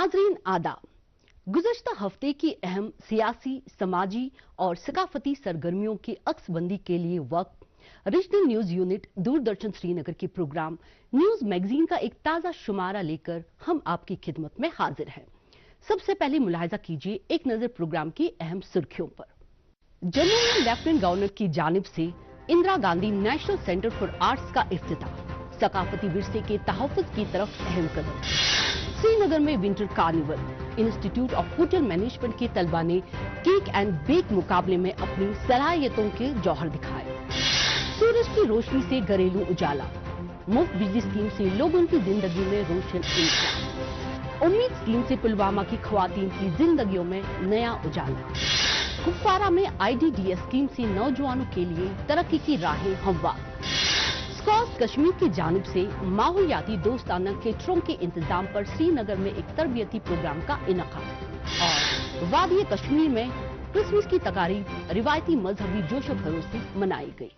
नाजरीन आदाब। गुज़श्ता हफ्ते की अहम सियासी, समाजी और सकाफती सरगर्मियों की अक्सबंदी के लिए वक्त regional news unit Doordarshan Srinagar के प्रोग्राम न्यूज मैगजीन का एक ताज़ा शुमारा लेकर हम आपकी खिदमत में हाजिर हैं। सबसे पहले मुलाहिजा कीजिए एक नजर प्रोग्राम की अहम सुर्खियों पर। जम्मू में लेफ्टिनेंट गवर्नर की जानिब से Indira Gandhi national centre for arts का इफ्तिताह, सकाफती विरसे के तहफ़्फ़ुज़ की तरफ अहम कदम। श्रीनगर में winter carnival, institute of hotel management के तलबा ने केक एंड बेक मुकाबले में अपनी सलाहियतों के जौहर दिखाए। सूरज की रोशनी से घरेलू उजाला, मुफ्त बिजली स्कीम से लोगों की जिंदगी में रोशन इंसान। उम्मीद स्कीम से पुलवामा की खवातीन की जिंदगियों में नया उजाला। कुपवारा में IDDS स्कीम से नौजवानों के लिए तरक्की की राहें हमवार। स्कॉट्स कश्मीर की जानिब से माहौलियाती दोस्ताना केटरों के इंतजाम पर श्रीनगर में एक तरबियती प्रोग्राम का इनेकाद। और वादी कश्मीर में क्रिसमस की तकारीब रिवायती मजहबी जोशो खरोश से मनाई गई।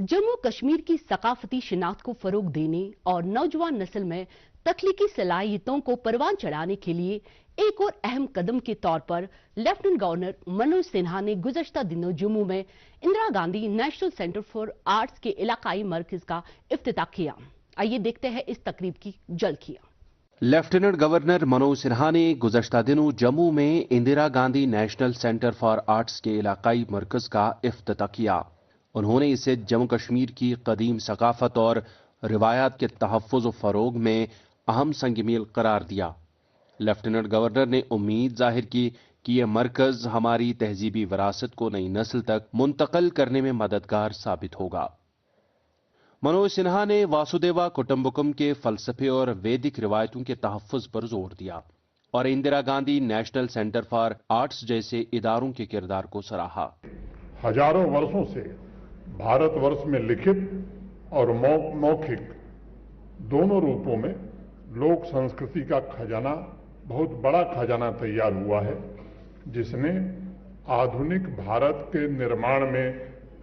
जम्मू कश्मीर की सकाफती शिनाख्त को फरोग देने और नौजवान नस्ल में तख्लीकी सलाहियतों को परवान चढ़ाने के लिए एक और अहम कदम के तौर पर लेफ्टिनेंट गवर्नर मनोज सिन्हा ने गुज़श्ता दिनों जम्मू में Indira Gandhi national centre for arts के इलाकाई मरकज का इफ्तिताह किया। आइए देखते हैं इस तकरीब की झलकियां। लेफ्टिनेंट गवर्नर मनोज सिन्हा ने गुज़श्ता दिनों जम्मू में Indira Gandhi national centre for arts के इलाकाई मरकज का इफ्तिताह किया। उन्होंने इसे जम्मू कश्मीर की कदीम सकाफत और रिवायात के तहफ़्फ़ुज़ और फ़रोग में अहम संग मील करार दिया। लेफ्टिनेंट गवर्नर ने उम्मीद जाहिर की कि यह मरकज हमारी तहजीबी विरासत को नई नस्ल तक मुंतकिल करने में मददगार साबित होगा। मनोज सिन्हा ने वासुदेवा कुटुंबकम के फलसफे और वैदिक रिवायतों के तहफ़्फ़ुज़ पर जोर दिया और Indira Gandhi national centre for arts जैसे इदारों के किरदार को सराहा। हजारों वर्षों से भारतवर्ष में लिखित और मौखिक दोनों रूपों में लोक संस्कृति का खजाना, बहुत बड़ा खजाना तैयार हुआ है, जिसने आधुनिक भारत के निर्माण में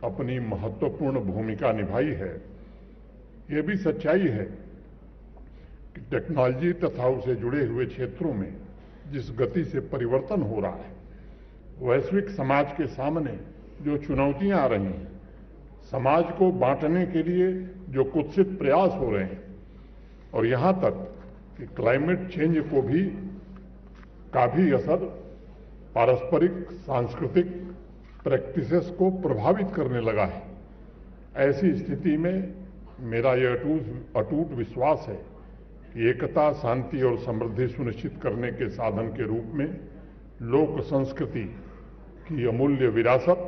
अपनी महत्वपूर्ण भूमिका निभाई है। ये भी सच्चाई है कि टेक्नोलॉजी तथा उसे जुड़े हुए क्षेत्रों में जिस गति से परिवर्तन हो रहा है, वैश्विक समाज के सामने जो चुनौतियां आ रही हैं, समाज को बांटने के लिए जो कुत्सित प्रयास हो रहे हैं, और यहां तक कि क्लाइमेट चेंज को भी का भी असर पारस्परिक सांस्कृतिक प्रैक्टिसेस को प्रभावित करने लगा है। ऐसी स्थिति में मेरा यह अटूट विश्वास है कि एकता, शांति और समृद्धि सुनिश्चित करने के साधन के रूप में लोक संस्कृति की अमूल्य विरासत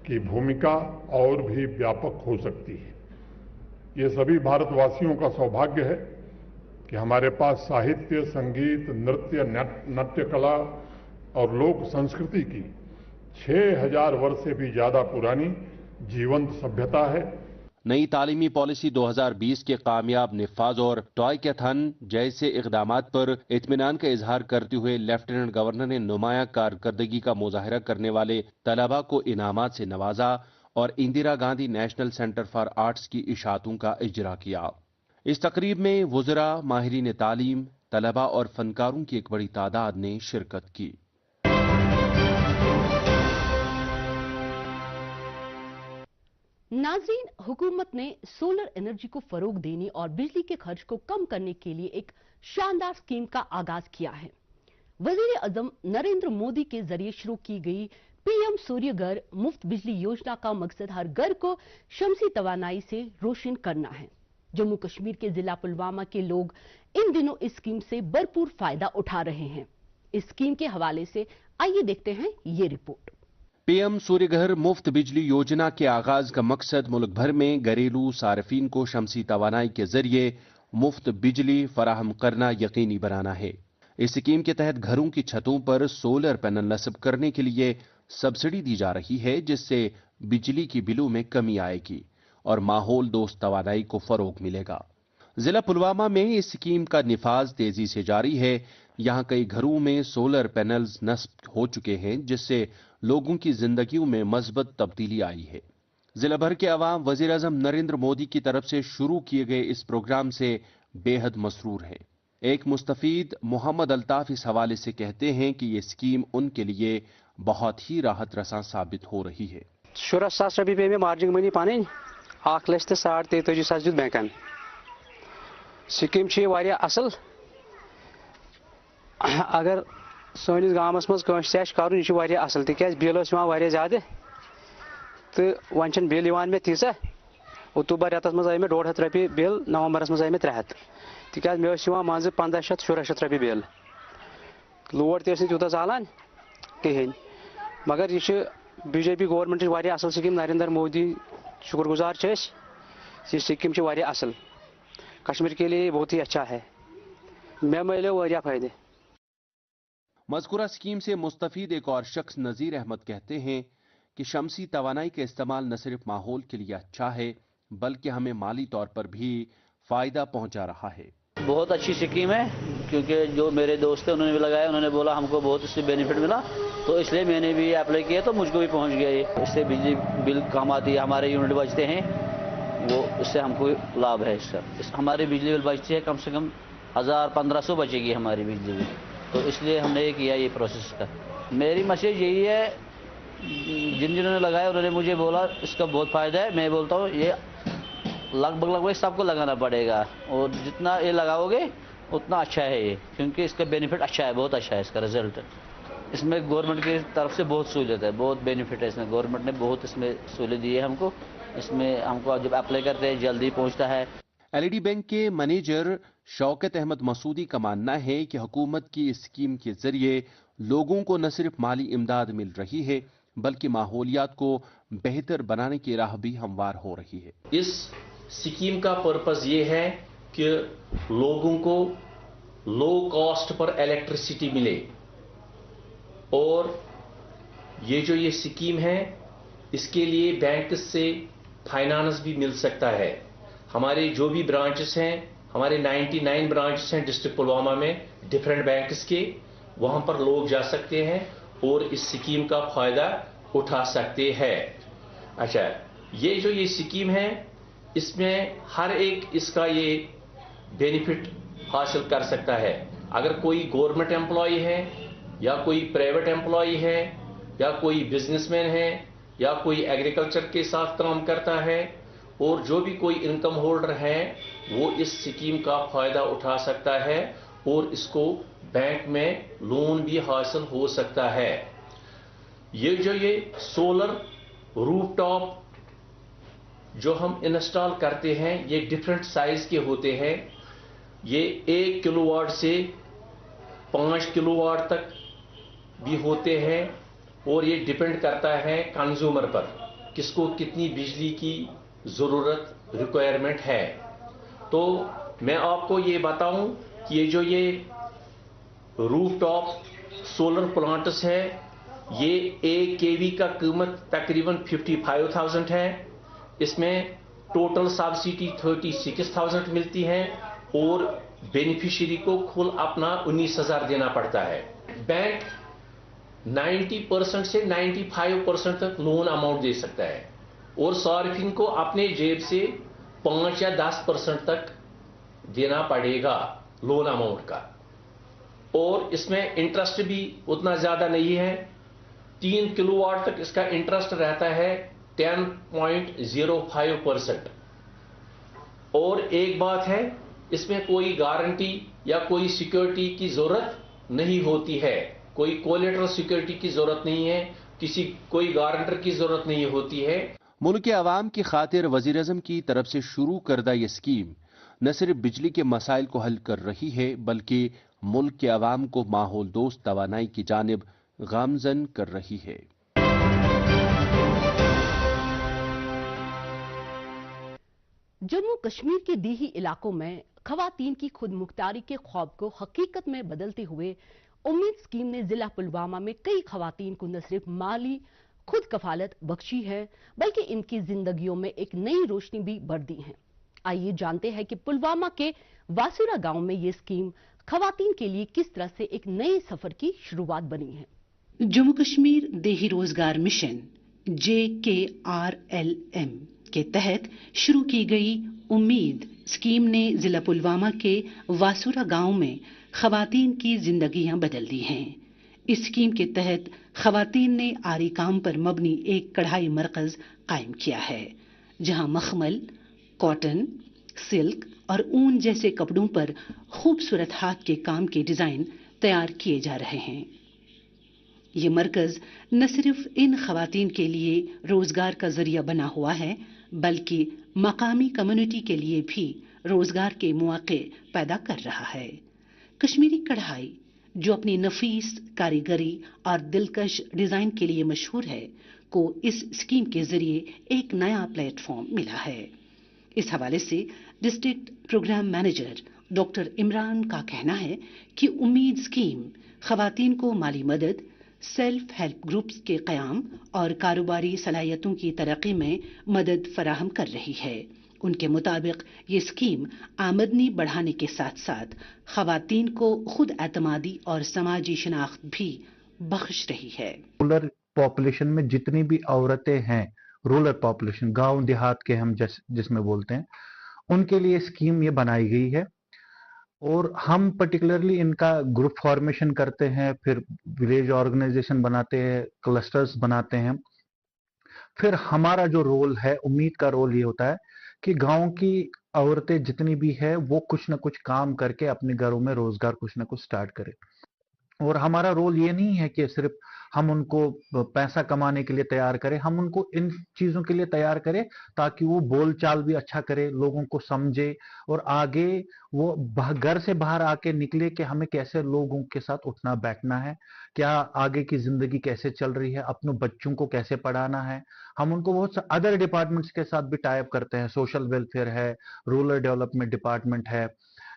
की भूमिका और भी व्यापक हो सकती है। ये सभी भारतवासियों का सौभाग्य है कि हमारे पास साहित्य, संगीत, नृत्य, नाट्य कला और लोक संस्कृति की 6000 वर्ष से भी ज्यादा पुरानी जीवंत सभ्यता है। नई तालीमी पॉलिसी 2020 के कामयाब निफाज और टॉयकैथन जैसे इक़दामात पर इत्मीनान का इजहार करते हुए लेफ्टिनेंट गवर्नर ने नुमाया कारकर्दगी का मुजाहरा करने वाले तलबा को इनामात से नवाजा और Indira Gandhi national centre for arts की इशाअतों का इजरा किया। इस तकरीब में वुज़रा, माहिरीन तालीम, तलबा और फनकारों की एक बड़ी तादाद ने शिरकत की। नाज़रीन, हुकूमत ने सोलर एनर्जी को फरोग देने और बिजली के खर्च को कम करने के लिए एक शानदार स्कीम का आगाज किया है। वजीर आज़म नरेंद्र मोदी के जरिए शुरू की गई PM सूर्य घर मुफ्त बिजली योजना का मकसद हर घर को शमसी तवानाई से रोशन करना है। जम्मू कश्मीर के जिला पुलवामा के लोग इन दिनों इस स्कीम से भरपूर फायदा उठा रहे हैं। इस स्कीम के हवाले से आइए देखते हैं ये रिपोर्ट। PM सूर्य घर मुफ्त बिजली योजना के आगाज का मकसद मुल्क भर में घरेलू सार्फिन को शमसी तवानाई के जरिए मुफ्त बिजली फराहम करना यकीनी बनाना है। इस स्कीम के तहत घरों की छतों पर सोलर पैनल नस्ब करने के लिए सब्सिडी दी जा रही है, जिससे बिजली की बिलों में कमी आएगी और माहौल दोस्त तवानाई को फरोग मिलेगा। जिला पुलवामा में इस स्कीम का निफाज तेजी से जारी है। यहां कई घरों में सोलर पैनल्स नस्ब हो चुके हैं, जिससे लोगों की जिंदगियों में मस्बत तब्दीली आई है। जिला भर के अवाम वजीर आज़म नरेंद्र मोदी की तरफ से शुरू किए गए इस प्रोग्राम से बेहद मसरूर हैं। एक मुस्तफीद मोहम्मद अल्ताफ इस हवाले से कहते हैं कि ये स्कीम उनके लिए बहुत ही राहत रसा साबित हो रही है। 17,000 रपये पे में मार्जिन मनी पानी 1,43,43,000 दित बैंकन स्कीम छे वारिया असल अगर सोनिस गामस मज कंस से करन यह वारिया असल तिकाज बिल वारिया ज्यादा तो वन छन बिल यवान में तीसा अक्टूबर रेतस मज आय में 150 रपये बिल नवंबरस मज आय में 300 तिकाज मे मज 1500-1600 रपये बिल लोड ते तूत चालान कहें मगर यह बीजेपी गवर्नमेंट वारिया असल स्कीम नरेंद्र मोदी शुक्रगुजार ये स्कीम वारिया असल कश्मीर के लिए बहुत ही अच्छा है मैं मिले वारिया फायदे। मज़कूरा स्कीम से मुस्तफीद एक और शख्स नज़ीर अहमद कहते हैं कि शमसी तवानाई का इस्तेमाल न सिर्फ माहौल के लिए अच्छा है बल्कि हमें माली तौर पर भी फायदा पहुंचा रहा है। बहुत अच्छी स्कीम है क्योंकि जो मेरे दोस्त हैं उन्होंने भी लगाया, उन्होंने बोला हमको बहुत इससे बेनिफिट मिला तो इसलिए मैंने भी अप्लाई किया तो मुझको भी पहुंच गया ये। इससे बिजली बिल कम आती है, हमारे यूनिट बचते हैं वो इससे हमको लाभ है इसका। हमारे बिजली बिल बचते हैं कम से कम 1,000-1,500 बचेगी हमारी बिजली बिल, तो इसलिए हमने ये किया ये प्रोसेस का। मेरी मैसेज यही है जिन्होंने लगाया उन्होंने मुझे बोला इसका बहुत फ़ायदा है। मैं बोलता हूँ ये लगभग सबको लगाना पड़ेगा और जितना ये लगाओगे उतना अच्छा है ये, क्योंकि इसका बेनिफिट अच्छा है, बहुत अच्छा है इसका रिजल्ट। इसमें गवर्नमेंट की तरफ से बहुत सहूलियत है, बहुत बेनिफिट है इसमें। गवर्नमेंट ने बहुत इसमें सहूलियत दी है हमको। इसमें हमको जब अप्लाई करते हैं जल्दी पहुँचता है। एलईडी बैंक के मैनेजर शौकत अहमद मसूदी का मानना है कि हुकूमत की इस स्कीम के जरिए लोगों को न सिर्फ माली इमदाद मिल रही है बल्कि माहौलियात को बेहतर बनाने की राह भी हमवार हो रही है। इस स्कीम का पर्पस ये है कि लोगों को लो कॉस्ट पर इलेक्ट्रिसिटी मिले और ये जो ये स्कीम है इसके लिए बैंक से फाइनेंस भी मिल सकता है। हमारे जो भी ब्रांचेस हैं, हमारे 99 ब्रांचेस हैं डिस्ट्रिक्ट पुलवामा में डिफरेंट बैंक्स के, वहां पर लोग जा सकते हैं और इस स्कीम का फायदा उठा सकते हैं। अच्छा, ये स्कीम है इसमें हर एक इसका ये बेनिफिट हासिल कर सकता है। अगर कोई गवर्नमेंट एम्प्लॉय है या कोई प्राइवेट एम्प्लॉय है या कोई बिजनेसमैन है या कोई एग्रीकल्चर के साथ काम करता है और जो भी कोई इनकम होल्डर है वो इस स्कीम का फायदा उठा सकता है और इसको बैंक में लोन भी हासिल हो सकता है। ये सोलर रूफटॉप जो हम इंस्टॉल करते हैं ये डिफरेंट साइज के होते हैं। ये 1 किलोवाट से 5 किलोवाट तक भी होते हैं और ये डिपेंड करता है कंज्यूमर पर, किसको कितनी बिजली की ज़रूरत रिक्वायरमेंट है। तो मैं आपको ये बताऊं कि ये रूफटॉप सोलर प्लांट्स है, ये 1 केवी का कीमत तकरीबन 55,000 है। इसमें टोटल सब्सिडी 36,000 मिलती है और बेनिफिशियरी को कुल अपना 19,000 देना पड़ता है। बैंक 90% से 95% तक लोन अमाउंट दे सकता है और सार्फिन को अपने जेब से 5 या 10% तक देना पड़ेगा लोन अमाउंट का। और इसमें इंटरेस्ट भी उतना ज्यादा नहीं है, 3 किलोवाट तक इसका इंटरेस्ट रहता है 10.05%। और एक बात है, इसमें कोई गारंटी या कोई सिक्योरिटी की जरूरत नहीं होती है, कोई कोलेटरल सिक्योरिटी की जरूरत नहीं है, कोई गारंटर की जरूरत नहीं होती है। मुल्क के अवाम की खातिर वज़ीर-ए-आज़म की तरफ से शुरू करदा ये स्कीम न सिर्फ बिजली के मसाइल को हल कर रही है बल्कि मुल्क के अवाम को माहौल दोस्त तवानाई की जानिब गामजन कर रही है। जम्मू कश्मीर के दीही इलाकों में खवातीन की खुद मुख्तारी के ख्वाब को हकीकत में बदलते हुए उम्मीद स्कीम ने जिला पुलवामा में कई खवातीन को न सिर्फ माली खुद कफालत बख्शी है बल्कि इनकी जिंदगियों में एक नई रोशनी भी भर दी है। आइए जानते हैं कि पुलवामा के वासुरा गांव में ये स्कीम खवातीन के लिए किस तरह से एक नए सफर की शुरुआत बनी है। जम्मू कश्मीर देही रोजगार मिशन JKRLM के तहत शुरू की गई उम्मीद स्कीम ने जिला पुलवामा के वासुरा गांव में खवातीन की जिंदगियां बदल दी हैं। इस स्कीम के तहत खवातीन ने आरी काम पर मबनी एक कढ़ाई मरकज कायम किया है, जहां मखमल, कॉटन, सिल्क और ऊन जैसे कपड़ों पर खूबसूरत हाथ के काम के डिजाइन तैयार किए जा रहे हैं। ये मरकज न सिर्फ इन खवातीन के लिए रोजगार का जरिया बना हुआ है, बल्कि मकामी कम्युनिटी के लिए भी रोजगार के मौके पैदा कर रहा है। कश्मीरी कढ़ाई, जो अपनी नफीस कारीगरी और दिलकश डिजाइन के लिए मशहूर है, को इस स्कीम के जरिए एक नया प्लेटफॉर्म मिला है। इस हवाले से district program manager doctor Imran का कहना है कि उम्मीद स्कीम खवातीन को माली मदद, सेल्फ हेल्प ग्रुप्स के क़याम और कारोबारी सलाहियतों की तरक्की में मदद फराहम कर रही है। उनके मुताबिक ये स्कीम आमदनी बढ़ाने के साथ साथ खवातीन को खुद एतमादी और समाजी शिनाख्त भी बख्श रही है। रूरल पॉपुलेशन में जितनी भी औरतें हैं, रूरल पॉपुलेशन, गांव देहात के हम जिसमें बोलते हैं, उनके लिए स्कीम ये बनाई गई है। और हम पर्टिकुलरली इनका ग्रुप फॉर्मेशन करते हैं, फिर विलेज ऑर्गेनाइजेशन बनाते हैं, क्लस्टर्स बनाते हैं। फिर हमारा जो रोल है, उम्मीद का रोल ये होता है कि गांव की औरतें जितनी भी है वो कुछ ना कुछ काम करके अपने घरों में रोजगार कुछ ना कुछ स्टार्ट करें। और हमारा रोल ये नहीं है कि सिर्फ हम उनको पैसा कमाने के लिए तैयार करें, हम उनको इन चीजों के लिए तैयार करें ताकि वो बोलचाल भी अच्छा करे, लोगों को समझे और आगे वो घर से बाहर आके निकले कि हमें कैसे लोगों के साथ उठना बैठना है, क्या आगे की जिंदगी कैसे चल रही है, अपने बच्चों को कैसे पढ़ाना है। हम उनको बहुत से अदर डिपार्टमेंट्स के साथ भी टाई अप करते हैं, सोशल वेलफेयर है, रूरल डेवलपमेंट डिपार्टमेंट है,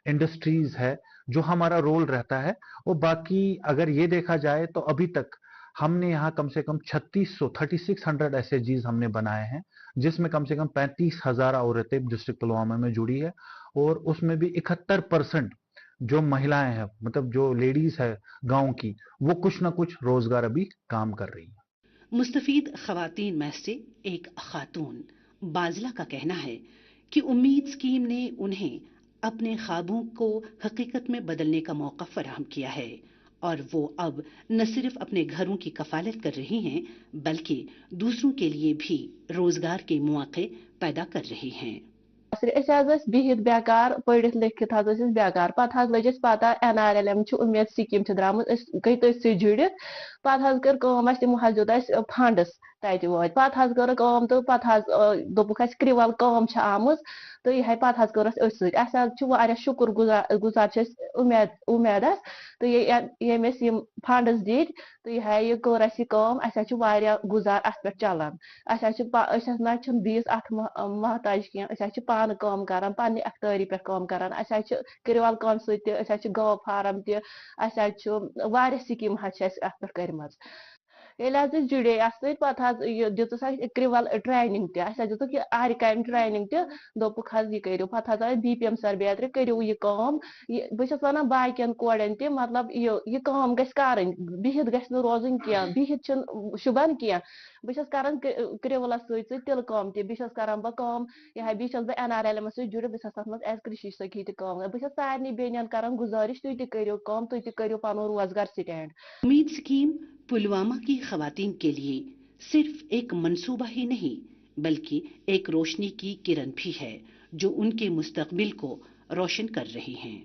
इंडस्ट्रीज है, जो हमारा रोल रहता है। और बाकी अगर ये देखा जाए तो अभी तक हमने यहाँ कम से कम 3600 एसएचजीज हमने बनाए हैं, जिसमें कम से कम 35,000 औरतें डिस्ट्रिक्ट पुलवामा में जुड़ी है। और उसमें भी 71% जो महिलाएं हैं, मतलब जो लेडीज है गांव की, वो कुछ ना कुछ रोजगार अभी काम कर रही है। मुस्तफीद खवातीन में से एक खातून बाजला का कहना है कि उम्मीद स्कीम ने उन्हें अपने ख्वाबों को हकीकत में बदलने का मौका फराहम किया है और वो अब न सिर्फ अपने घरों की कफालत कर रही हैं, बल्कि दूसरों के लिए भी रोजगार के मौके पैदा कर रही हैं। बिहित बेकार पढ़ित लिखित बेकार पे लगे पता NRLM उम्मीद स्कीम गई तथ जुड़ित पे कर तमो दित फंडस तत वो पे कर तो पे दोपुक क्रिवल कम आम तो यह पे कर शुक्र गुजार उम्मीद तो ये फंडस दित तो यह कर कम गुजार अत पे चलान ना बीस अत महताज कह पान काम कर पे अख्तारी पे काम कर क्रिवल कम सत गौ फार्म तह स्कीम अत पे कर जुड़े पे दित क्रिवल ट्रेनिंग दित आर काम ट्रेनिंग दोपुक यह करो पे BPM सर बेत्र करो यह कम बस वन बाकियन कोड़न तह मतलब यह कम गि बिहित गि रोजन क्या बिहित शुबन क्या बस कर क्रिवल तिल कम तह बह कम यह बह NRLM जुड़े बस एज कृषि सखी तम बस सारे बेन कर गुजारिश तुम करो कम तुम करो पन रोजगार स्टैंड। उम्मीद स्कीम पुलवामा की खवातीन के लिए सिर्फ एक मंसूबा ही नहीं, बल्कि एक रोशनी की किरण भी है जो उनके मुस्तकबिल को रोशन कर रही हैं।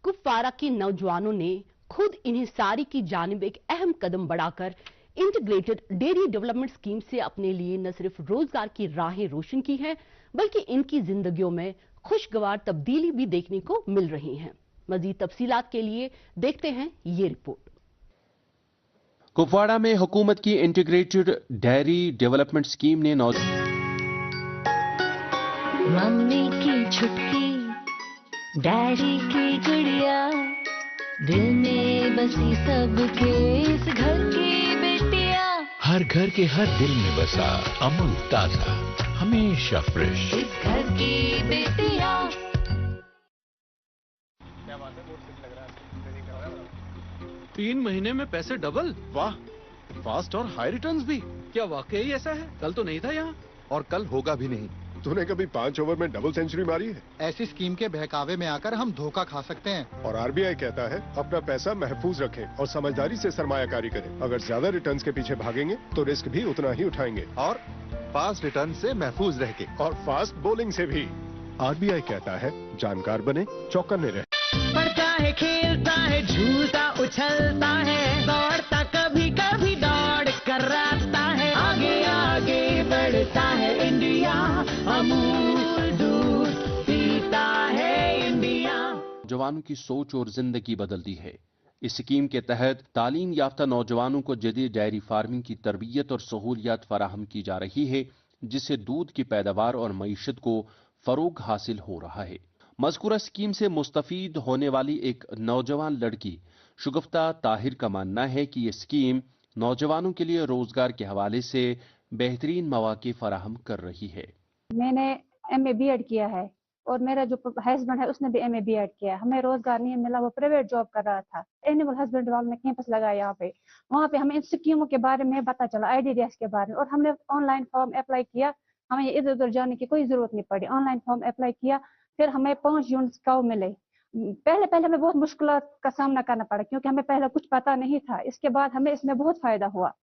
कुपवारा के नौजवानों ने खुद इंहिसारी की जानिब एक अहम कदम बढ़ाकर इंटीग्रेटेड डेयरी डेवलपमेंट स्कीम से अपने लिए न सिर्फ रोजगार की राहें रोशन की हैं, बल्कि इनकी जिंदगियों में खुशगवार तब्दीली भी देखने को मिल रही हैं। मजीद तफसीलात के लिए देखते हैं ये रिपोर्ट। कुपवाड़ा में हुकूमत की इंटीग्रेटेड डेयरी डेवलपमेंट स्कीम ने मम्मी की छुटकी, डैडी की गुड़िया, दिल में बसी सबके इस घर की बेटियां, हर घर के हर दिल में बसा अमूल ताजा, हमेशा फ्रेश, इस घर की बेटियां। 3 महीने में पैसे डबल, वाह! फास्ट और हाई रिटर्न्स भी। क्या वाकई ऐसा है? कल तो नहीं था यहाँ। और कल होगा भी नहीं। तूने कभी 5 ओवर में डबल सेंचुरी मारी है? ऐसी स्कीम के बहकावे में आकर हम धोखा खा सकते हैं। और आरबीआई कहता है अपना पैसा महफूज रखें और समझदारी से सरमायाकारी करें। अगर ज्यादा रिटर्न्स के पीछे भागेंगे तो रिस्क भी उतना ही उठाएंगे। और फास्ट रिटर्न से महफूज रह के। और फास्ट बॉलिंग से भी। आरबीआई कहता है जानकार बने, चौकन्ने रहे। पढ़ता है, खेलता है, झूलता उछलता है, दौड़ता कभी कभी दौड़ कराता है, आगे आगे बढ़ता है इंडिया, अमूल दूध पीता है इंडिया। जवानों की सोच और जिंदगी बदलती है। इस स्कीम के तहत तालीम याफ्ता नौजवानों को जदीद डेयरी फार्मिंग की तरबियत और सहूलियात फराहम की जा रही है, जिससे दूध की पैदावार और मईशत को फरोग हासिल हो रहा है। मज़कूरा स्कीम से मुस्तफीद होने वाली एक नौजवान लड़की शुगफ्ता ताहिर का मानना है कि ये स्कीम नौजवानों के लिए रोजगार के हवाले से बेहतरीन मौके फराहम कर रही है। मैंने MA B.Ed किया है और मेरा जो हस्बैंड है उसने भी MA B.Ed किया है। हमें रोजगार नहीं मिला, वो प्राइवेट जॉब कर रहा था। एनिमल हस्बेंड्री वालों ने कैंपस लगाया यहाँ पे, वहाँ पे हमें इन स्कीमों के बारे में पता चला, IDDS के बारे में, और हमने ऑनलाइन फॉर्म अप्लाई किया। हमें इधर उधर जाने की कोई जरूरत नहीं पड़ी, ऑनलाइन फॉर्म अप्लाई किया। फिर हमें 5 यूनिट्स काऊ मिले। पहले हमें बहुत मुश्किलात का सामना करना पड़ा क्योंकि हमें पहले कुछ पता नहीं था। इसके बाद हमें इसमें बहुत फायदा हुआ,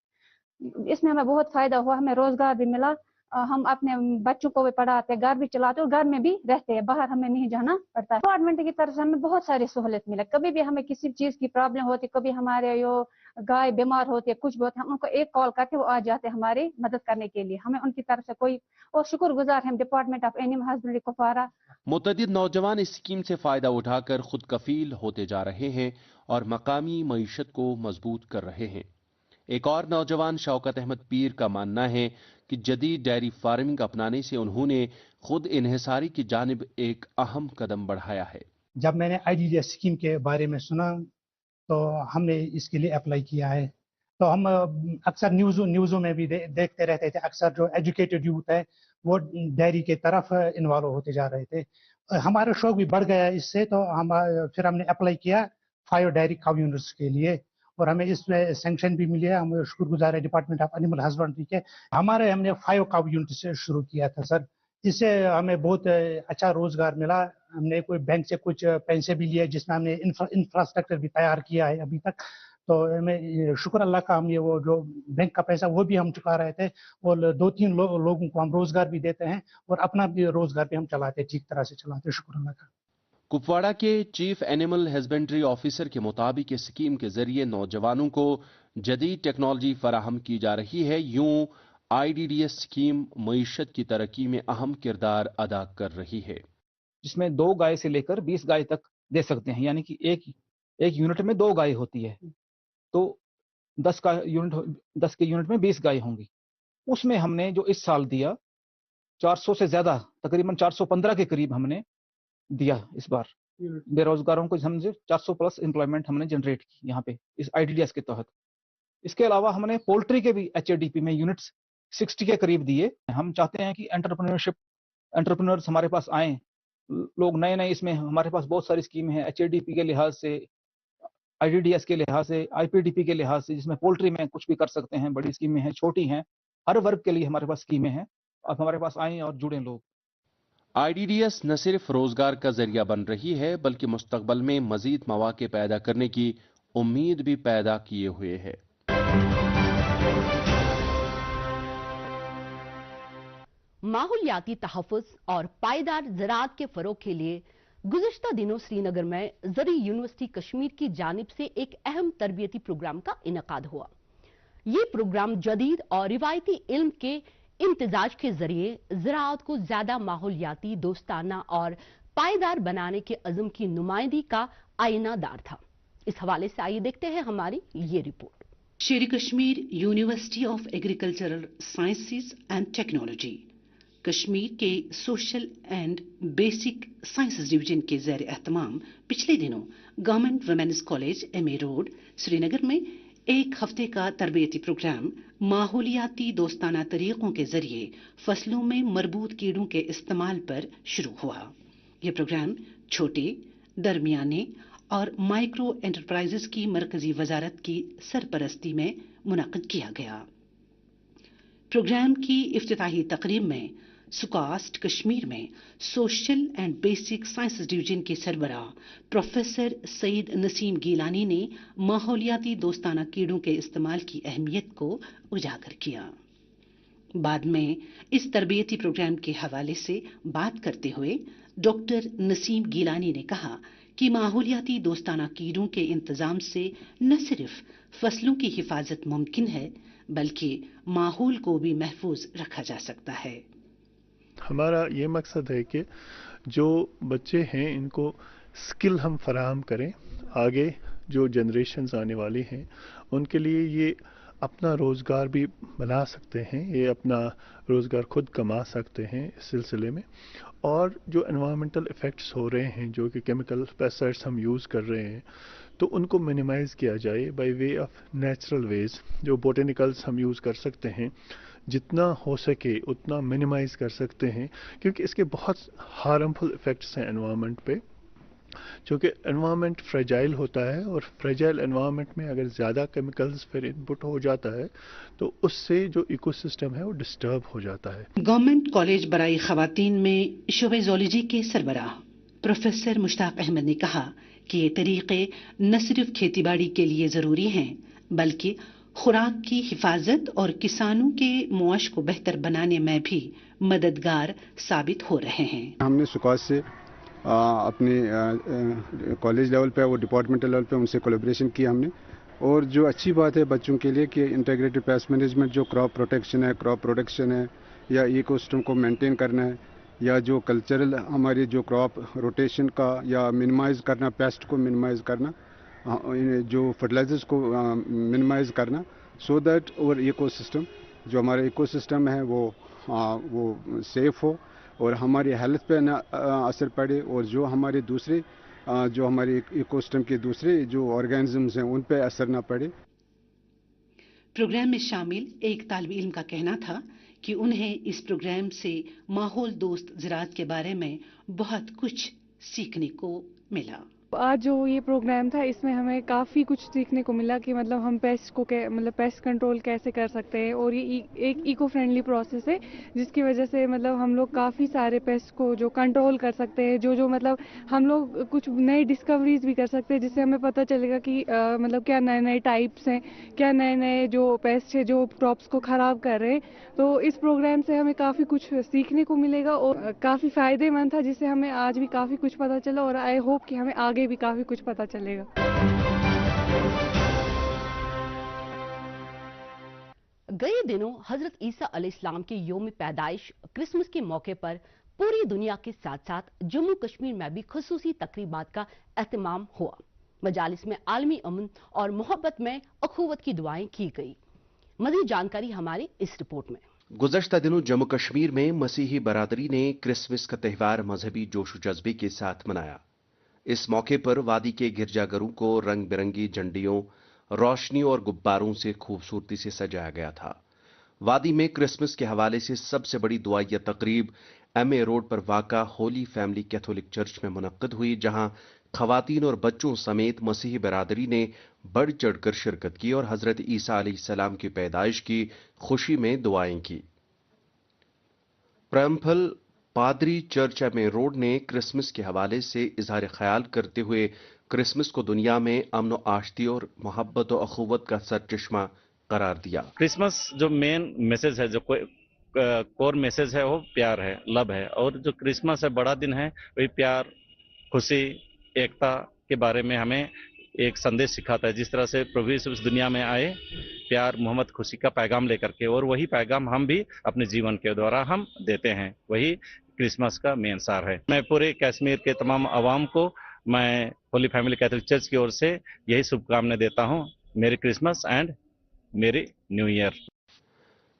हमें रोजगार भी मिला। हम अपने बच्चों को भी पढ़ाते, घर भी चलाते और घर में भी रहते हैं, बाहर हमें नहीं जाना पड़ता। डिपार्टमेंट की तरफ से हमें बहुत सारी सहूलियत मिला। कभी भी हमें किसी चीज की प्रॉब्लम होती, कभी हमारे यो गाय बीमार होती है, कुछ भी होता है, हम उनको एक कॉल करके वो आ जाते हैं हमारी मदद करने के लिए। हमें उनकी तरफ से कोई, और शुक्रगुजार हम department of animal husbandry Kupwara. मुतअद्दिद नौजवान इस स्कीम से फायदा उठाकर खुद कफील होते जा रहे हैं और मकामी मईशत को मजबूत कर रहे हैं। एक और नौजवान शौकत अहमद पीर का मानना है कि जदीद डेयरी फार्मिंग अपनाने से उन्होंने खुद इन्हिसारी की जानिब एक अहम कदम बढ़ाया है। जब मैंने IDDS स्कीम के बारे में सुना तो हमने इसके लिए अप्लाई किया है। तो हम अक्सर न्यूज़ों में भी देखते रहते थे, अक्सर जो एजुकेटेड यूथ है वो डेयरी के तरफ इन्वॉल्व होते जा रहे थे। हमारा शौक भी बढ़ गया इससे, तो फिर हमने अप्लाई किया 5 डेयरी काऊ यूनिट्स के लिए और हमें इसमें सैंक्शन भी मिली है। हम शुक्रगुजार है डिपार्टमेंट ऑफ एनिमल हस्बेंड्री के। हमने 5 काऊ यूनिट से शुरू किया था सर। इससे हमें बहुत अच्छा रोजगार मिला। हमने कोई बैंक से कुछ पैसे भी लिए जिसमें हमने इंफ्रास्ट्रक्चर भी तैयार किया है अभी तक। तो हमें शुक्र अल्लाह का, हम ये वो जो बैंक का पैसा वो भी हम चुका रहे थे और 2-3 लोगों को हम रोजगार भी देते हैं और अपना भी रोजगार भी हम चलाते, ठीक तरह से चलाते, शुक्र अल्लाह का। कुपवाड़ा के चीफ एनिमल हस्बेंड्री ऑफिसर के मुताबिक इस स्कीम के जरिए नौजवानों को जदीद टेक्नोलॉजी फराहम की जा रही है। यूं IDDS स्कीम मईशत की तरक्की में अहम किरदार अदा कर रही है, जिसमें 2 गाय से लेकर 20 गाय तक दे सकते हैं, यानी कि एक यूनिट में 2 गाय होती है, तो 10 के यूनिट में 20 गाय होंगी। उसमें हमने जो इस साल दिया 400 से ज्यादा, तकरीबन 415 के करीब हमने दिया इस बार बेरोजगारों को। समझे 400 प्लस एम्प्लॉयमेंट हमने जनरेट की यहाँ पे इस IDDS के तहत। इसके अलावा हमने पोल्ट्री के भी HADP में यूनिट्स 60 के करीब दिए। हम चाहते हैं कि एंटरप्रेन्योर्स हमारे पास आए, लोग नए इसमें। हमारे पास बहुत सारी स्कीमें हैं HADP के लिहाज से, IDDS के लिहाज से, IPDP के लिहाज से, जिसमें पोल्ट्री में कुछ भी कर सकते हैं। बड़ी स्कीमें हैं, छोटी हैं, हर वर्ग के लिए हमारे पास स्कीमें हैं। आप हमारे पास आए और जुड़े लोग। IDDS न सिर्फ रोजगार का जरिया बन रही है बल्कि मुस्तकबल में मजीद मौके पैदा करने की उम्मीद भी पैदा किए हुए है। माहौलियाती तहफ़्फ़ुज़ और पायदार ज़राअत के फ़रोग़ के लिए गुज़िश्ता दिनों श्रीनगर में ज़री यूनिवर्सिटी कश्मीर की जानिब से एक अहम तरबियती प्रोग्राम का इनेकाद हुआ। ये प्रोग्राम जदीद और रिवायती इल्म के इम्तिजाज के जरिए ज़राअत को ज़्यादा माहौलियाती, दोस्ताना और पायदार बनाने के अज़म की नुमाइंदगी का आईनादार था। इस हवाले से आइए देखते हैं हमारी ये रिपोर्ट। Sher Kashmir university of agricultural sciences and technology Kashmir के social and basic sciences division के ज़ेर एहतमाम पिछले दिनों government women's college MA road Srinagar में एक हफ्ते का तरबियती प्रोग्राम माहौलियाती दोस्ताना तरीकों के जरिए फसलों में मरबूत कीड़ों के इस्तेमाल पर शुरू हुआ। यह प्रोग्राम छोटे, दरमियाने और माइक्रो एंटरप्राइजेस की मरकजी वजारत की सरपरस्ती में मुनक़िद किया गया। प्रोग्राम की इफ्तिताही तकरीब में सुकास्ट कश्मीर में social and basic sciences division के सरबराह प्रोफेसर सईद नसीम गीलानी ने माहौलियाती दोस्ताना कीड़ों के इस्तेमाल की अहमियत को उजागर किया। बाद में इस तरबियती प्रोग्राम के हवाले से बात करते हुए डॉक्टर नसीम गीलानी ने कहा कि माहौलियाती दोस्ताना कीड़ों के इंतजाम से न सिर्फ फसलों की हिफाजत मुमकिन है बल्कि माहौल को भी महफूज रखा जा सकता है। हमारा ये मकसद है कि जो बच्चे हैं इनको स्किल हम फराहम करें, आगे जो जनरेशन्स आने वाली हैं उनके लिए ये अपना रोज़गार भी बना सकते हैं, ये अपना रोज़गार खुद कमा सकते हैं इस सिलसिले में। और जो एनवायरमेंटल इफ़ेक्ट्स हो रहे हैं, जो कि केमिकल पेस्टिसाइड्स हम यूज़ कर रहे हैं, तो उनको मिनिमाइज़ किया जाए by way of natural ways. जो बोटेनिकल्स हम यूज़ कर सकते हैं जितना हो सके उतना मिनिमाइज़ कर सकते हैं, क्योंकि इसके बहुत हार्मफुल इफ़ेक्ट्स हैं एनवायरनमेंट पे, क्योंकि एनवायरनमेंट फ्रेजाइल होता है और फ्रेजाइल एनवायरनमेंट में अगर ज़्यादा केमिकल्स फिर इनपुट हो जाता है तो उससे जो इकोसिस्टम है वो डिस्टर्ब हो जाता है। गवर्नमेंट कॉलेज बराई खवातीन में शोबे ज़ूलॉजी के सरबराह प्रोफेसर मुश्ताक अहमद ने कहा कि ये तरीके न सिर्फ खेतीबाड़ी के लिए ज़रूरी हैं बल्कि खुराक की हिफाजत और किसानों के मुआश को बेहतर बनाने में भी मददगार साबित हो रहे हैं। हमने सुकास से अपने कॉलेज लेवल पे और डिपार्टमेंटल लेवल पे उनसे कोलैबोरेशन किया हमने, और जो अच्छी बात है बच्चों के लिए कि इंटीग्रेटेड पेस्ट मैनेजमेंट, जो क्रॉप प्रोटेक्शन है, क्रॉप प्रोडक्शन है, या इकोसिस्टम को मेंटेन करना है, या जो कल्चरल हमारी जो क्रॉप रोटेशन का या मिनिमाइज़ करना, पेस्ट को मिनिमाइज़ करना, जो फर्टिलाइजर्स को मिनिमाइज़ करना, सो दैट और इकोसिस्टम जो हमारा इकोसिस्टम है वो सेफ हो और हमारी हेल्थ पे न असर पड़े, और जो हमारे दूसरे जो हमारे इकोसिस्टम के दूसरे जो ऑर्गेनिजम्स हैं उन पे असर न पड़े। प्रोग्राम में शामिल एक तालिब इल्म का कहना था कि उन्हें इस प्रोग्राम से माहौल दोस्त ज़राअत के बारे में बहुत कुछ सीखने को मिला। आज जो ये प्रोग्राम था इसमें हमें काफ़ी कुछ सीखने को मिला कि मतलब हम पेस्ट को मतलब पेस्ट कंट्रोल कैसे कर सकते हैं, और ये एक इको फ्रेंडली प्रोसेस है जिसकी वजह से मतलब हम लोग काफ़ी सारे पेस्ट को जो कंट्रोल कर सकते हैं, जो मतलब हम लोग कुछ नई डिस्कवरीज भी कर सकते हैं, जिससे हमें पता चलेगा कि मतलब क्या नए नए टाइप्स हैं, क्या नए नए जो पेस्ट है जो क्रॉप्स को ख़राब कर रहे हैं। तो इस प्रोग्राम से हमें काफ़ी कुछ सीखने को मिलेगा और काफ़ी फ़ायदेमंद था, जिससे हमें आज भी काफ़ी कुछ पता चला और आई होप कि हमें आगे भी काफ़ी कुछ पता चलेगा। गए दिनों हजरत ईसा अलैहिस्सलाम के यौम पैदाइश क्रिसमस के मौके पर पूरी दुनिया के साथ साथ जम्मू कश्मीर में भी खुसूसी तकरीबात का एहतमाम हुआ। मजालिस में आलमी अमन और मोहब्बत में अखुवत की दुआएं की गई। मज़ीद जानकारी हमारी इस रिपोर्ट में। गुज़श्ता दिनों जम्मू कश्मीर में मसीही बरादरी ने क्रिसमस का त्यौहार मजहबी जोश व जज्बे के साथ मनाया। इस मौके पर वादी के गिरजाघरों को रंग बिरंगी झंडियों, रोशनी और गुब्बारों से खूबसूरती से सजाया गया था। वादी में क्रिसमस के हवाले से सबसे बड़ी दुआया तकरीब एमए रोड पर वाक़ा होली फैमिली कैथोलिक चर्च में मुनक्किद हुई, जहां खवातीन और बच्चों समेत मसीही बरादरी ने बढ़ चढ़कर शिरकत की और हजरत ईसा अलैहिस्सलाम की पैदाइश की खुशी में दुआएं की। प्रम्फल पादरी चर्च एमए रोड ने क्रिसमस के हवाले से इजहार ख्याल करते हुए क्रिसमस को दुनिया में अमन आश्ती और मोहब्बत और अखुवत का सरचश्मा करार दिया। क्रिसमस जो मेन मैसेज है, जो कोर मैसेज है, वो प्यार है, लव है, और जो क्रिसमस है बड़ा दिन है, वही प्यार, खुशी, एकता के बारे में हमें एक संदेश सिखाता है। जिस तरह से प्रभु यीशु इस दुनिया में आए प्यार, मोहब्बत, खुशी का पैगाम लेकर के, और वही पैगाम हम भी अपने जीवन के द्वारा हम देते हैं। वही क्रिसमस का मेन सार है। मैं पूरे कश्मीर के तमाम आवाम को मैं होली फैमिली कैथोलिक चर्च की ओर से यही शुभकामनाएं देता हूं। मेरी क्रिसमस एंड मेरी न्यू ईयर।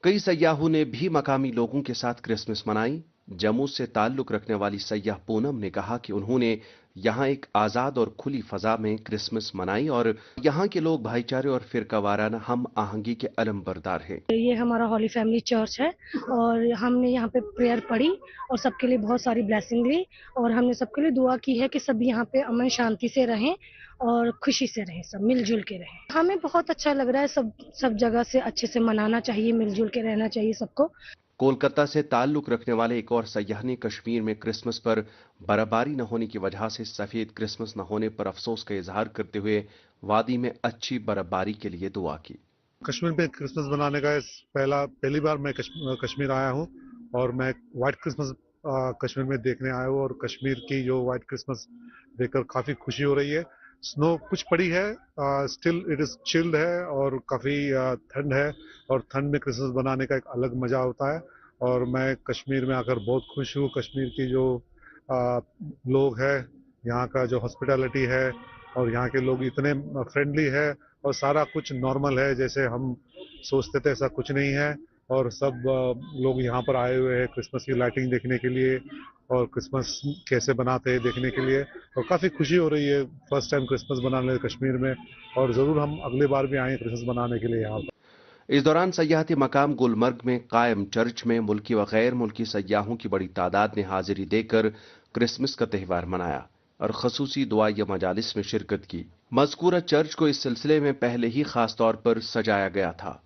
कई सयाहों ने भी मकामी लोगों के साथ क्रिसमस मनाई। जम्मू से ताल्लुक रखने वाली सयाह पूनम ने कहा कि उन्होंने यहाँ एक आज़ाद और खुली फ़ज़ा में क्रिसमस मनाई और यहाँ के लोग भाईचारे और फ़िरकावाराना हम आहंगी के अलम बरदार हैं। ये हमारा हॉली फैमिली चर्च है और हमने यहाँ पे प्रेयर पढ़ी और सबके लिए बहुत सारी ब्लेसिंग ली और हमने सबके लिए दुआ की है कि सब यहाँ पे अमन शांति से रहें और खुशी से रहें, सब मिलजुल के रहें। हमें बहुत अच्छा लग रहा है, सब जगह से अच्छे से मनाना चाहिए, मिलजुल के रहना चाहिए सबको। कोलकाता से ताल्लुक रखने वाले एक और सयाह ने कश्मीर में क्रिसमस पर बर्फबारी न होने की वजह से सफेद क्रिसमस न होने पर अफसोस का इजहार करते हुए वादी में अच्छी बर्फबारी के लिए दुआ की। कश्मीर में क्रिसमस बनाने का पहली बार मैं कश्मीर आया हूँ और मैं व्हाइट क्रिसमस कश्मीर में देखने आया हूँ और कश्मीर की जो व्हाइट क्रिसमस देखकर काफी खुशी हो रही है। स्नो कुछ पड़ी है, स्टिल इट इज चिल्ड है और काफी ठंड है और ठंड में क्रिसमस बनाने का एक अलग मजा होता है और मैं कश्मीर में आकर बहुत खुश हूँ। कश्मीर की जो लोग हैं, यहाँ का जो हॉस्पिटैलिटी है और यहाँ के लोग इतने फ्रेंडली है और सारा कुछ नॉर्मल है, जैसे हम सोचते थे ऐसा कुछ नहीं है और सब लोग यहाँ पर आए हुए हैं क्रिसमस की लाइटिंग देखने के लिए और क्रिसमस कैसे बनाते हैं देखने के लिए और काफ़ी खुशी हो रही है फर्स्ट टाइम क्रिसमस बनाने कश्मीर में और ज़रूर हम अगली बार भी आएँ क्रिसमस बनाने के लिए यहाँ पर। इस दौरान सयाहती मकाम गुलमर्ग में कायम चर्च में मुल्की व गैर मुल्की सयाहों की बड़ी तादाद ने हाजिरी देकर क्रिसमस का त्यौहार मनाया और खसूसी दुआ या मजालिस में शिरकत की। मज़कूरा चर्च को इस सिलसिले में पहले ही खास तौर पर सजाया गया था।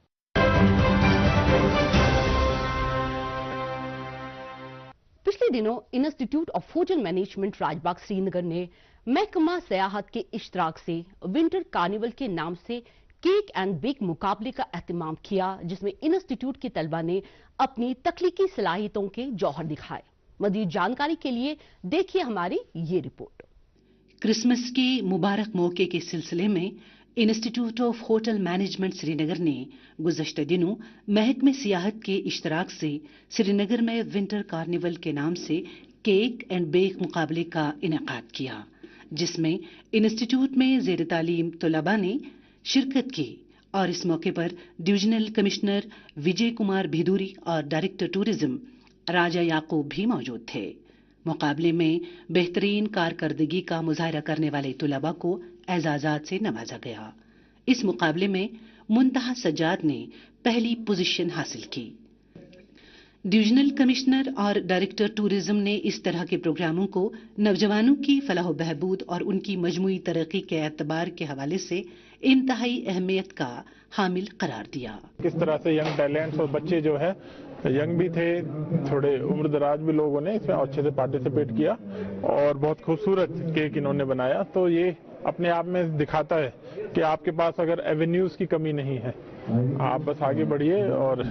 पिछले दिनों institute of hotel management Rajbagh Srinagar ने महकमा सयाहत के इश्तराक से विंटर कार्निवल के नाम से केक एंड बेक मुकाबले का एहतमाम किया, जिसमें इंस्टीट्यूट के तलबा ने अपनी तख्लीकी सलाहियतों के जौहर दिखाए। मज़ीद जानकारी के लिए देखिए हमारी ये रिपोर्ट। क्रिसमस के मुबारक मौके के सिलसिले में institute of hotel management Srinagar ने गुज़श्ता दिनों महकमे सियाहत के इश्तराक से श्रीनगर में विंटर कार्निवल के नाम से केक एंड बेक मुकाबले का इनेकाद किया, जिसमें इंस्टीट्यूट में ज़ेर तालीम तलबा ने शिरकत की और इस मौके पर डिविजनल कमिश्नर विजय कुमार भिदूरी और डायरेक्टर टूरिज्म राजा याकूब भी मौजूद थे। मुकाबले में बेहतरीन कारकर्दगी का मुजाहरा करने वाले तलबा को एजाज़ात से नवाजा गया। इस मुकाबले में मुंतहा सज्जाद ने पहली पोजीशन हासिल की। डिविजनल कमिश्नर और डायरेक्टर टूरिज्म ने इस तरह के प्रोग्रामों को नौजवानों की फलाह बहबूद और उनकी मजमूई तरक्की के एतबार के हवाले से इंतहाई अहमियत का हामिल करार दिया। किस तरह से यंग टैलेंट्स और बच्चे जो है यंग भी थे, थोड़े उम्र दराज भी लोगों ने इसमें अच्छे से पार्टिसिपेट किया और बहुत खूबसूरत केक इन्होंने बनाया। तो ये अपने आप में दिखाता है कि आपके पास अगर एवेन्यूज की कमी नहीं है, आप बस आगे बढ़िए और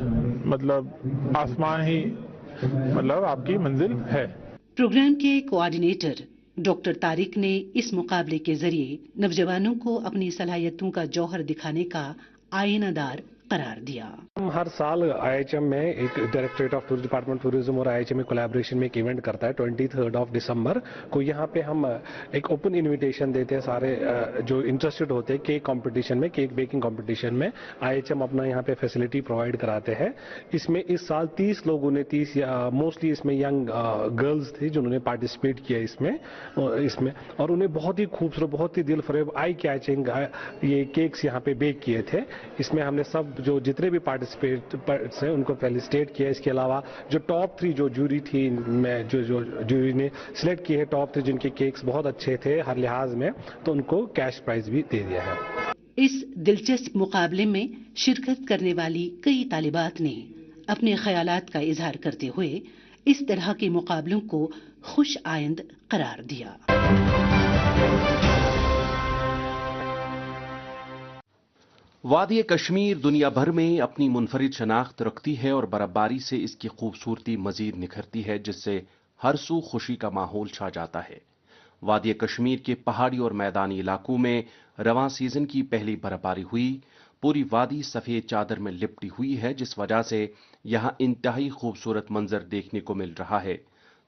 मतलब आसमान ही मतलब आपकी मंजिल है। प्रोग्राम के कोऑर्डिनेटर डॉक्टर तारिक ने इस मुकाबले के जरिए नौजवानों को अपनी सलाहियतों का जौहर दिखाने का आईनादार करार दिया। हम हर साल IHM में एक डायरेक्टरेट ऑफ डिपार्टमेंट टूरिज्म और IHM में कोलैबोरेशन में एक इवेंट करता है 23 दिसंबर को। यहाँ पे हम एक ओपन इनविटेशन देते हैं सारे जो इंटरेस्टेड होते हैं केक कंपटीशन में, केक बेकिंग कंपटीशन में। IHM अपना यहाँ पे फैसिलिटी प्रोवाइड कराते हैं। इसमें इस साल 30 लोगों ने मोस्टली इसमें यंग गर्ल्स थी जिन्होंने पार्टिसिपेट किया इसमें और उन्हें बहुत ही खूबसूरत, बहुत ही दिल फरेब, आई कैचिंग ये केक्स यहाँ पे बेक किए थे। इसमें हमने सब जो जितने भी पार्टिसिपेंट्स हैं उनको फेलिसिटेट किया। इसके अलावा जो टॉप 3 जो जूरी थी, जो जूरी ने सिलेक्ट किए हैं टॉप 3 जिनके केक्स बहुत अच्छे थे हर लिहाज में, तो उनको कैश प्राइज भी दे दिया है। इस दिलचस्प मुकाबले में शिरकत करने वाली कई तालिबात ने अपने ख्यालात का इजहार करते हुए इस तरह के मुकाबलों को खुश आइंद करार दिया। वादी कश्मीर दुनिया भर में अपनी मुनफरिद शनाख्त रखती है और बर्फबारी से इसकी खूबसूरती मजीद निखरती है, जिससे हर सू खुशी का माहौल छा जाता है। वादी कश्मीर के पहाड़ी और मैदानी इलाकों में रवां सीजन की पहली बर्फबारी हुई। पूरी वादी सफेद चादर में लिपटी हुई है, जिस वजह से यहां इंतहाई खूबसूरत मंजर देखने को मिल रहा है।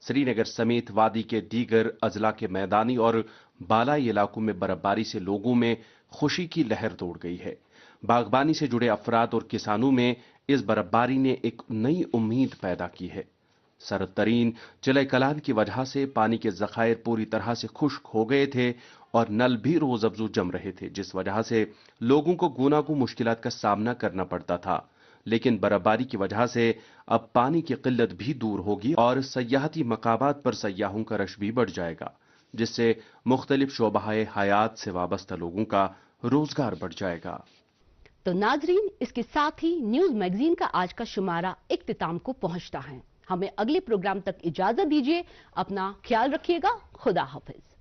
श्रीनगर समेत वादी के दीगर अजला के मैदानी और बालाई इलाकों में बर्फबारी से लोगों में खुशी की लहर दौड़ गई है। बागबानी से जुड़े अफराद और किसानों में इस बर्फबारी ने एक नई उम्मीद पैदा की है। सर्द तरीन चिलय कलान की वजह से पानी के जखायर पूरी तरह से खुश्क हो गए थे और नल भी रोज अफजू जम रहे थे, जिस वजह से लोगों को गूनागू मुश्किलात का सामना करना पड़ता था। लेकिन बर्फबारी की वजह से अब पानी की किल्लत भी दूर होगी और सयाहती मकामात पर सयाहों का रश भी बढ़ जाएगा, जिससे मुख्तलिफ शोबाए हयात से वाबस्ता लोगों का रोजगार बढ़ जाएगा। तो नाजरीन, इसके साथ ही न्यूज मैगजीन का आज का शुमारा इख्तिताम को पहुंचता है। हमें अगले प्रोग्राम तक इजाजत दीजिए। अपना ख्याल रखिएगा। खुदा हाफिज।